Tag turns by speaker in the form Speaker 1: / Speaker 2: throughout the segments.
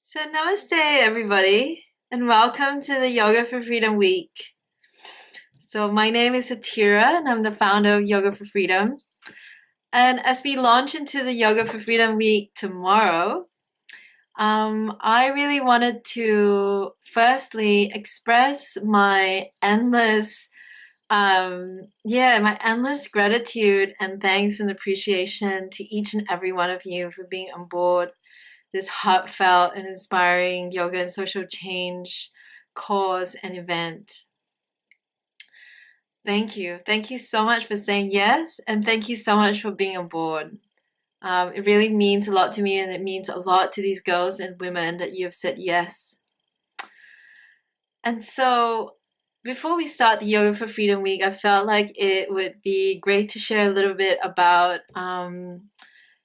Speaker 1: So, namaste, everybody, and welcome to the Yoga for Freedom Week. So, my name is Satira, and I'm the founder of Yoga for Freedom. And as we launch into the Yoga for Freedom Week tomorrow, I really wanted to firstly express my endless gratitude and thanks and appreciation to each and every one of you for being on board this heartfelt and inspiring yoga and social change cause and event. Thank you. Thank you so much for saying yes, and thank you so much for being on board. It really means a lot to me, and it means a lot to these girls and women that you have said yes. And so, before we start the Yoga for Freedom Week, I felt like it would be great to share a little bit about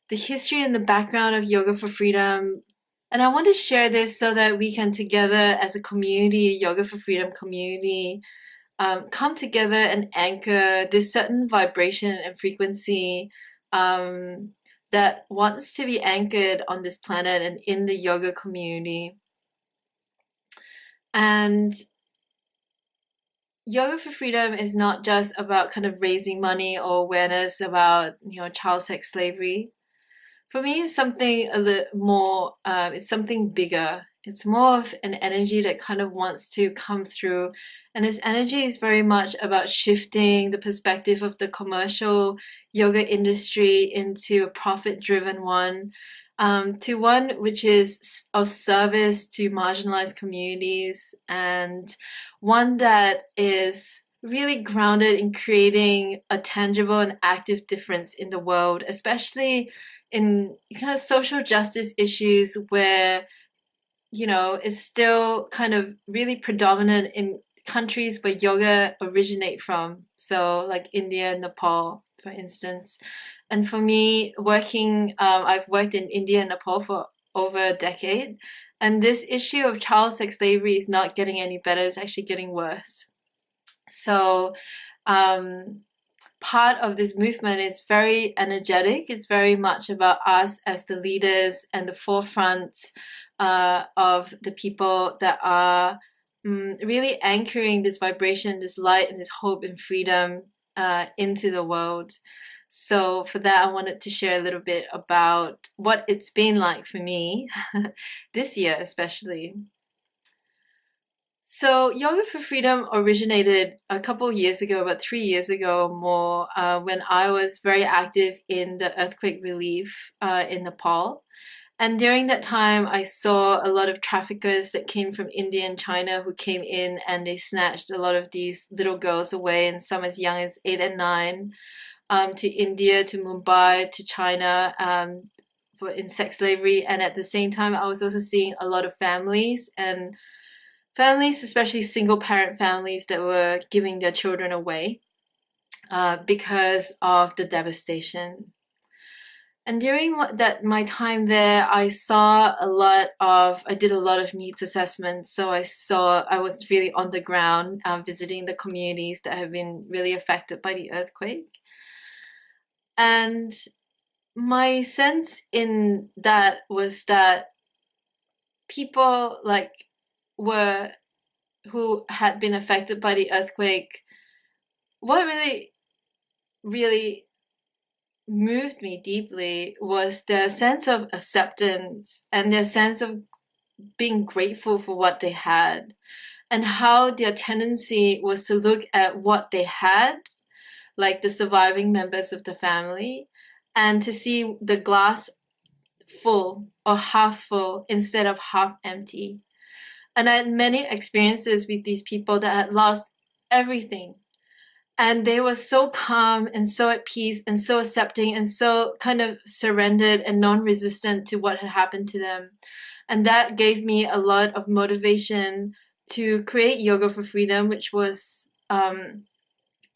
Speaker 1: the history and the background of Yoga for Freedom. And I want to share this so that we can together as a community, Yoga for Freedom community, come together and anchor this certain vibration and frequency that wants to be anchored on this planet and in the yoga community. And Yoga for Freedom is not just about kind of raising money or awareness about, child sex slavery. For me, it's something a little more, it's something bigger. It's more of an energy that kind of wants to come through. And this energy is very much about shifting the perspective of the commercial yoga industry into a profit-driven one, to one which is of service to marginalized communities, and one that is really grounded in creating a tangible and active difference in the world, especially in kind of social justice issues where, it's still kind of really predominant in countries where yoga originate from. So like India and Nepal, for instance. And for me, I've worked in India and Nepal for over a decade. And this issue of child sex slavery is not getting any better, it's actually getting worse. So, um, part of this movement is very energetic. It's very much about us as the leaders and the forefront of the people that are really anchoring this vibration, this light, and this hope and freedom into the world. So, for that, I wanted to share a little bit about what it's been like for me this year, especially. So, Yoga for Freedom originated a couple of years ago, about 3 years ago or more, when I was very active in the earthquake relief in Nepal. And during that time, I saw a lot of traffickers that came from India and China who came in and they snatched a lot of these little girls away, and some as young as 8 and 9, to India, to Mumbai, to China. For in sex slavery, and at the same time, I was also seeing a lot of families, especially single parent families, that were giving their children away because of the devastation. And during my time there, I did a lot of needs assessments. So I was really on the ground, visiting the communities that have been really affected by the earthquake. And my sense in that was that people were who had been affected by the earthquake, what really moved me deeply was their sense of acceptance and their sense of being grateful for what they had, and how their tendency was to look at what they had, like the surviving members of the family, and to see the glass full or half full instead of half empty. And I had many experiences with these people that had lost everything. And they were so calm and so at peace and so accepting and so kind of surrendered and non resistant to what had happened to them. And that gave me a lot of motivation to create Yoga for Freedom, which was a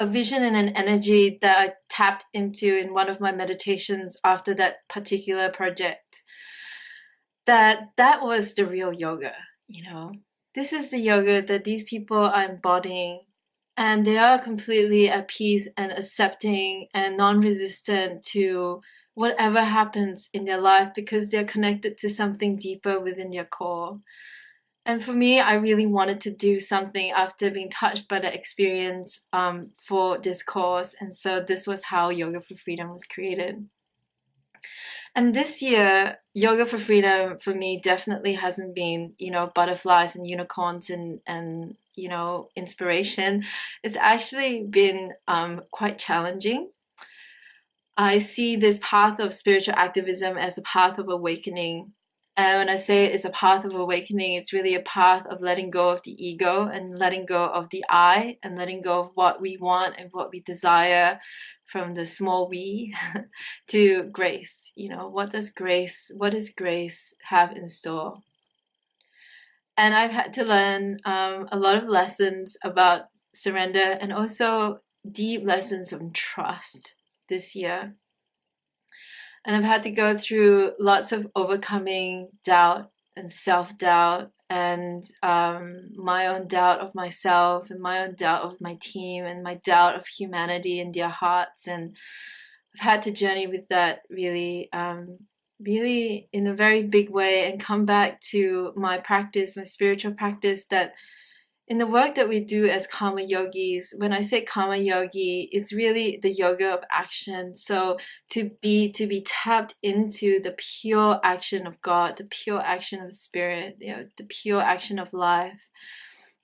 Speaker 1: vision and an energy that I tapped into in one of my meditations after that particular project. That was the real yoga, you know. This is the yoga that these people are embodying, and they are completely at peace and accepting and non-resistant to whatever happens in their life because they're connected to something deeper within their core. And for me, I really wanted to do something after being touched by the experience for this cause. And so this was how Yoga for Freedom was created. And this year, Yoga for Freedom for me definitely hasn't been, butterflies and unicorns and inspiration. It's actually been quite challenging. I see this path of spiritual activism as a path of awakening. And when I say it's a path of awakening, it's really a path of letting go of the ego and letting go of the I and letting go of what we want and what we desire from the small we to grace. What does grace have in store? And I've had to learn a lot of lessons about surrender and also deep lessons of trust this year. And I've had to go through lots of overcoming doubt and self-doubt and my own doubt of myself and my own doubt of my team and my doubt of humanity and their hearts. And I've had to journey with that really, really in a very big way and come back to my practice, my spiritual practice, that in the work that we do as karma yogis, when I say karma yogi, it's really the yoga of action. So to be tapped into the pure action of God, the pure action of spirit, the pure action of life.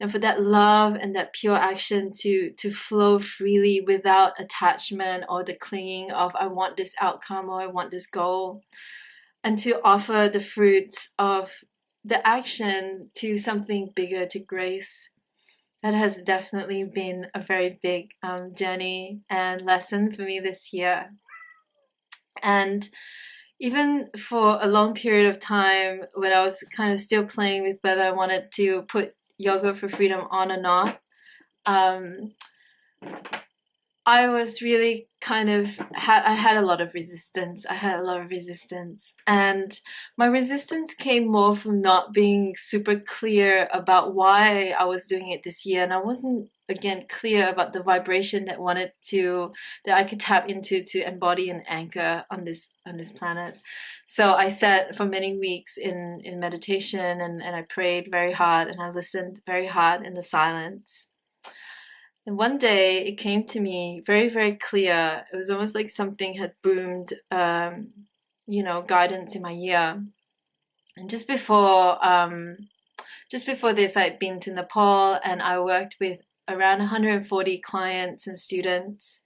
Speaker 1: And for that love and that pure action to flow freely without attachment or the clinging of I want this outcome or I want this goal. And to offer the fruits of the action to something bigger, to grace. That has definitely been a very big journey and lesson for me this year. And even for a long period of time when I was kind of still playing with whether I wanted to put Yoga for Freedom on or not, um, I was really I had a lot of resistance. And my resistance came more from not being super clear about why I was doing it this year. And I wasn't, again, clear about the vibration that I could tap into to embody and anchor on this planet. So I sat for many weeks in meditation and I prayed very hard and I listened very hard in the silence. And one day it came to me very, very clear. It was almost like something had boomed, guidance in my ear. And just before this, I'd been to Nepal and I worked with around 140 clients and students.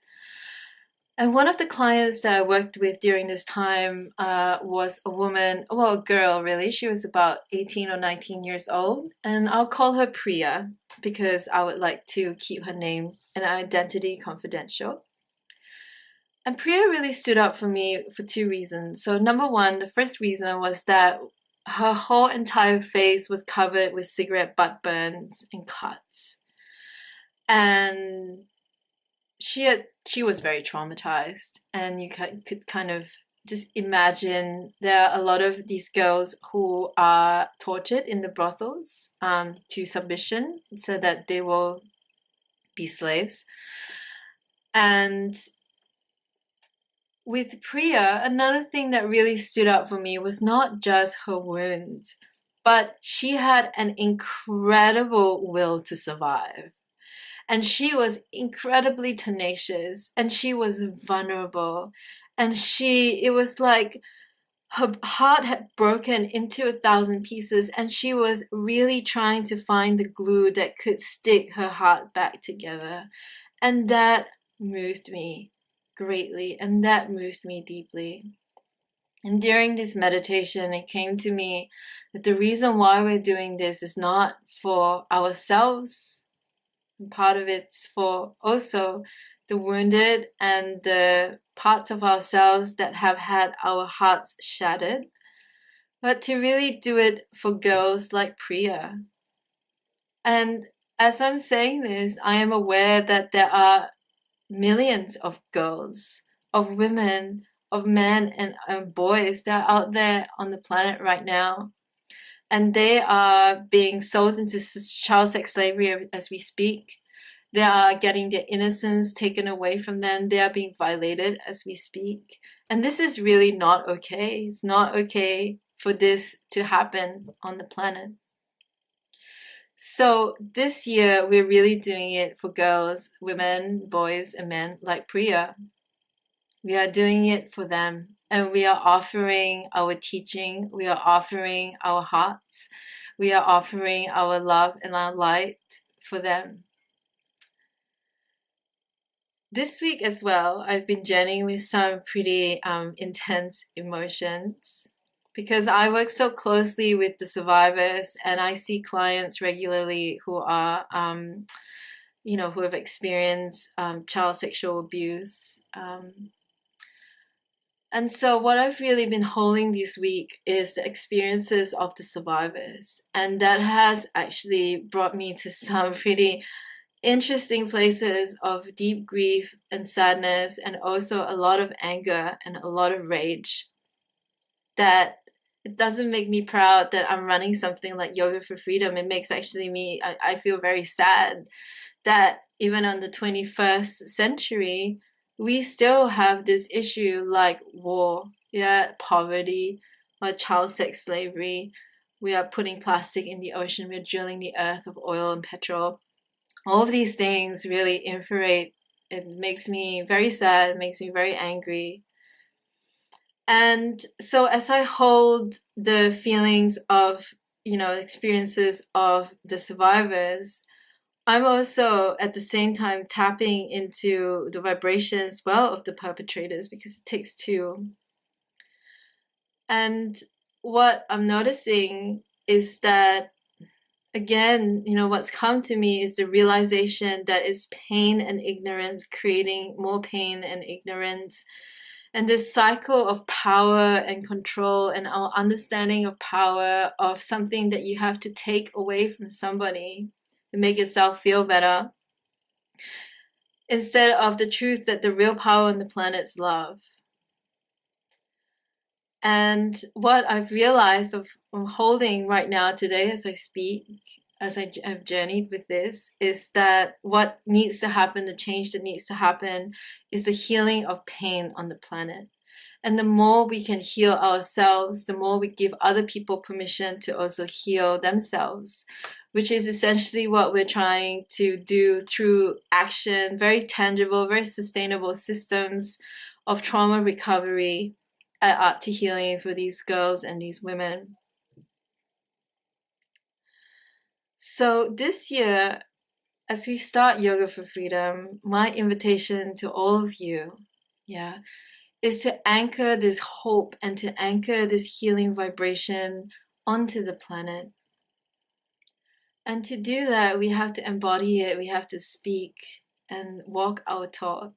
Speaker 1: And one of the clients that I worked with during this time was a woman, well, a girl really. She was about 18 or 19 years old. And I'll call her Priya because I would like to keep her name and identity confidential. And Priya really stood up for me for two reasons. So number one, the first reason was that her whole entire face was covered with cigarette butt burns and cuts. And she was very traumatized, and you could kind of just imagine there are a lot of these girls who are tortured in the brothels to submission so that they will be slaves. And with Priya, another thing that really stood out for me was not just her wounds, but she had an incredible will to survive. And she was incredibly tenacious and she was vulnerable. And it was like her heart had broken into 1,000 pieces and she was really trying to find the glue that could stick her heart back together. And that moved me greatly and that moved me deeply. And during this meditation, it came to me that the reason why we're doing this is not for ourselves. And part of it's for also the wounded and the parts of ourselves that have had our hearts shattered, but to really do it for girls like Priya. And as I'm saying this, I am aware that there are millions of girls, of women, of men and boys that are out there on the planet right now. And they are being sold into child sex slavery as we speak. They are getting their innocence taken away from them. They are being violated as we speak. And this is really not okay. It's not okay for this to happen on the planet. So this year, we're really doing it for girls, women, boys, and men like Priya. We are doing it for them. And we are offering our teaching. We are offering our hearts. We are offering our love and our light for them. This week as well, I've been journeying with some pretty intense emotions because I work so closely with the survivors and I see clients regularly who are, who have experienced child sexual abuse. And so, what I've really been holding this week is the experiences of the survivors. And that has actually brought me to some pretty interesting places of deep grief and sadness, and also a lot of anger and a lot of rage. That it doesn't make me proud that I'm running something like Yoga for Freedom. It makes actually I feel very sad that even on the 21st century, we still have this issue like war, yeah, poverty, or child sex slavery. We are putting plastic in the ocean, we're drilling the earth of oil and petrol. All of these things really infuriate. It makes me very sad, it makes me very angry. And so as I hold the feelings of, experiences of the survivors, I'm also at the same time tapping into the vibration as well of the perpetrators because it takes two. And what I'm noticing is that, again, what's come to me is the realization that it's pain and ignorance creating more pain and ignorance. And this cycle of power and control and our understanding of power of something that you have to take away from somebody to make yourself feel better, instead of the truth that the real power on the planet's love. And what I've realized of holding right now today as I speak, as have journeyed with this, is that what needs to happen, the change that needs to happen, is the healing of pain on the planet. And the more we can heal ourselves, the more we give other people permission to also heal themselves, which is essentially what we're trying to do through action, very tangible, very sustainable systems of trauma recovery at Art to Healing for these girls and these women. So this year, as we start Yoga for Freedom, my invitation to all of you, is to anchor this hope and to anchor this healing vibration onto the planet. And to do that, we have to embody it, we have to speak and walk our talk.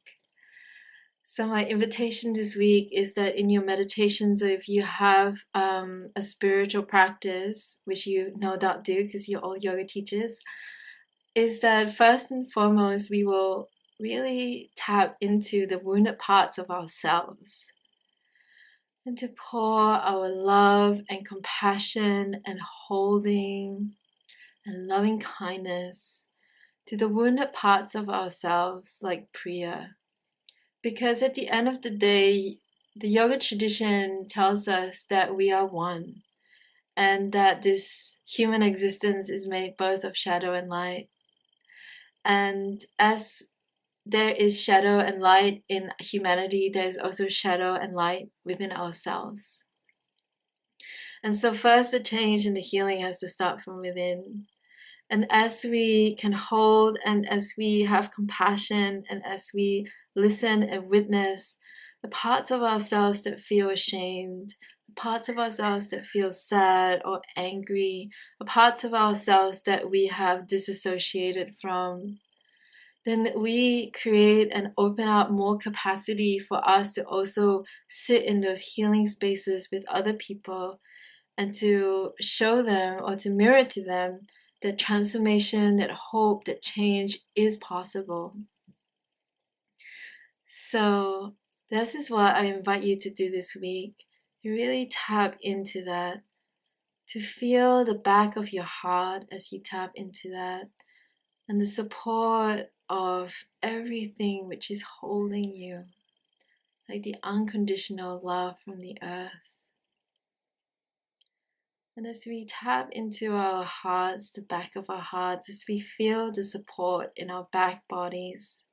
Speaker 1: So my invitation this week is that in your meditations, if you have a spiritual practice, which you no doubt do because you're all yoga teachers, is that first and foremost, we will really tap into the wounded parts of ourselves and to pour our love and compassion and holding and loving kindness to the wounded parts of ourselves like Priya. Because at the end of the day, the yoga tradition tells us that we are one and that this human existence is made both of shadow and light. And as there is shadow and light in humanity, there is also shadow and light within ourselves. And so first the change and the healing has to start from within. And as we can hold and as we have compassion and as we listen and witness the parts of ourselves that feel ashamed, the parts of ourselves that feel sad or angry, the parts of ourselves that we have disassociated from, then we create and open up more capacity for us to also sit in those healing spaces with other people and to show them or to mirror to them that transformation, that hope, that change is possible. So this is what I invite you to do this week. You really tap into that, to feel the back of your heart as you tap into that, and the support of everything which is holding you, like the unconditional love from the earth. And as we tap into our hearts, the back of our hearts, as we feel the support in our back bodies,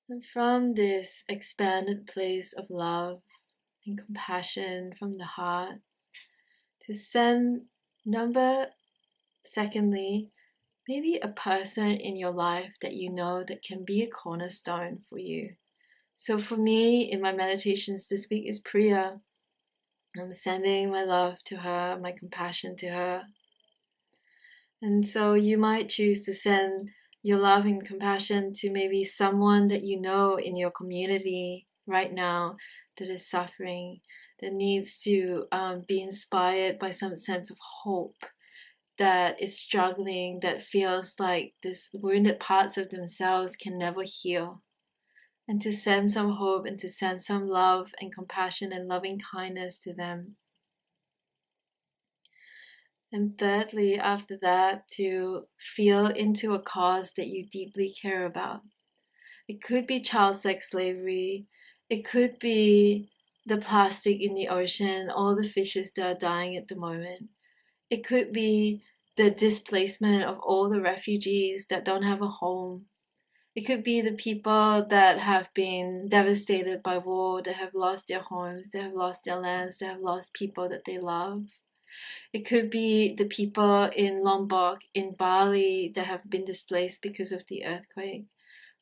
Speaker 1: and from this expanded place of love and compassion from the heart, to send secondly, maybe a person in your life that you know that can be a cornerstone for you. So for me, in my meditations this week is Priya. I'm sending my love to her, my compassion to her. And so you might choose to send your love and compassion to maybe someone that you know in your community right now that is suffering, that needs to be inspired by some sense of hope, that is struggling, that feels like this wounded parts of themselves can never heal. And to send some hope and to send some love and compassion and loving kindness to them. And thirdly, after that, to feel into a cause that you deeply care about. It could be child sex slavery. It could be the plastic in the ocean, all the fishes that are dying at the moment. It could be the displacement of all the refugees that don't have a home. It could be the people that have been devastated by war, that have lost their homes, that have lost their lands, that have lost people that they love. It could be the people in Lombok, in Bali, that have been displaced because of the earthquake.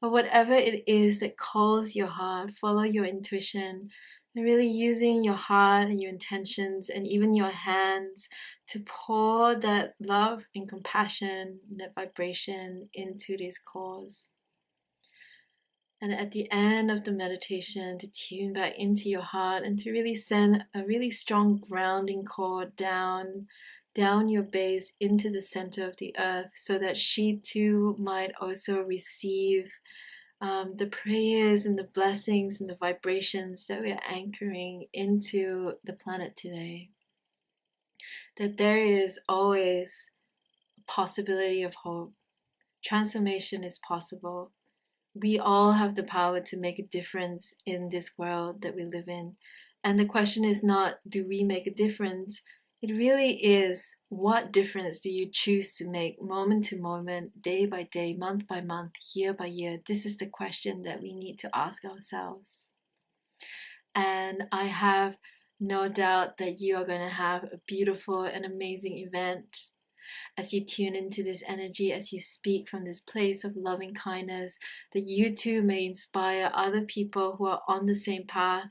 Speaker 1: Or whatever it is that calls your heart, follow your intuition, and really using your heart and your intentions and even your hands to pour that love and compassion, that vibration into this cause. And at the end of the meditation, to tune back into your heart and to really send a really strong grounding cord down your base into the center of the earth, so that she too might also receive the prayers and the blessings and the vibrations that we are anchoring into the planet today. That there is always a possibility of hope. Transformation is possible. We all have the power to make a difference in this world that we live in. And the question is not, do we make a difference? It really is, what difference do you choose to make moment to moment, day by day, month by month, year by year? This is the question that we need to ask ourselves. And I have no doubt that you are going to have a beautiful and amazing event as you tune into this energy, as you speak from this place of loving kindness, that you too may inspire other people who are on the same path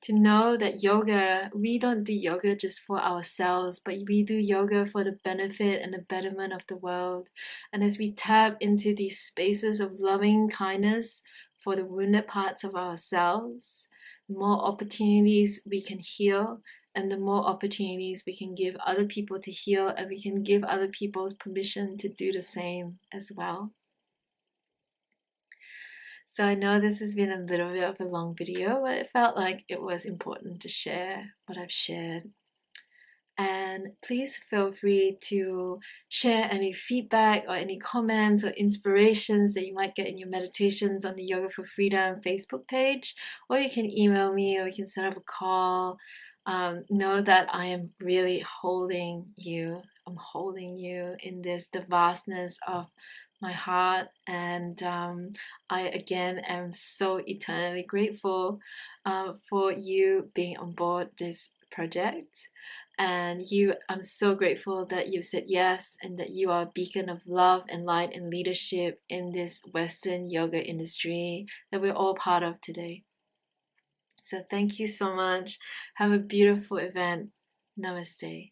Speaker 1: to know that yoga, we don't do yoga just for ourselves, but we do yoga for the benefit and the betterment of the world. And as we tap into these spaces of loving kindness for the wounded parts of ourselves, the more opportunities we can heal, and the more opportunities we can give other people to heal, and we can give other people permission to do the same as well. So I know this has been a little bit of a long video, but it felt like it was important to share what I've shared. And please feel free to share any feedback or any comments or inspirations that you might get in your meditations on the Yoga for Freedom Facebook page, or you can email me, or we can set up a call. Know that I am really holding you. I'm holding you in the vastness of my heart, and I again am so eternally grateful for you being on board this project. And I'm so grateful that you've said yes, and that you are a beacon of love and light and leadership in this Western yoga industry that we're all part of today. So thank you so much. Have a beautiful event. Namaste.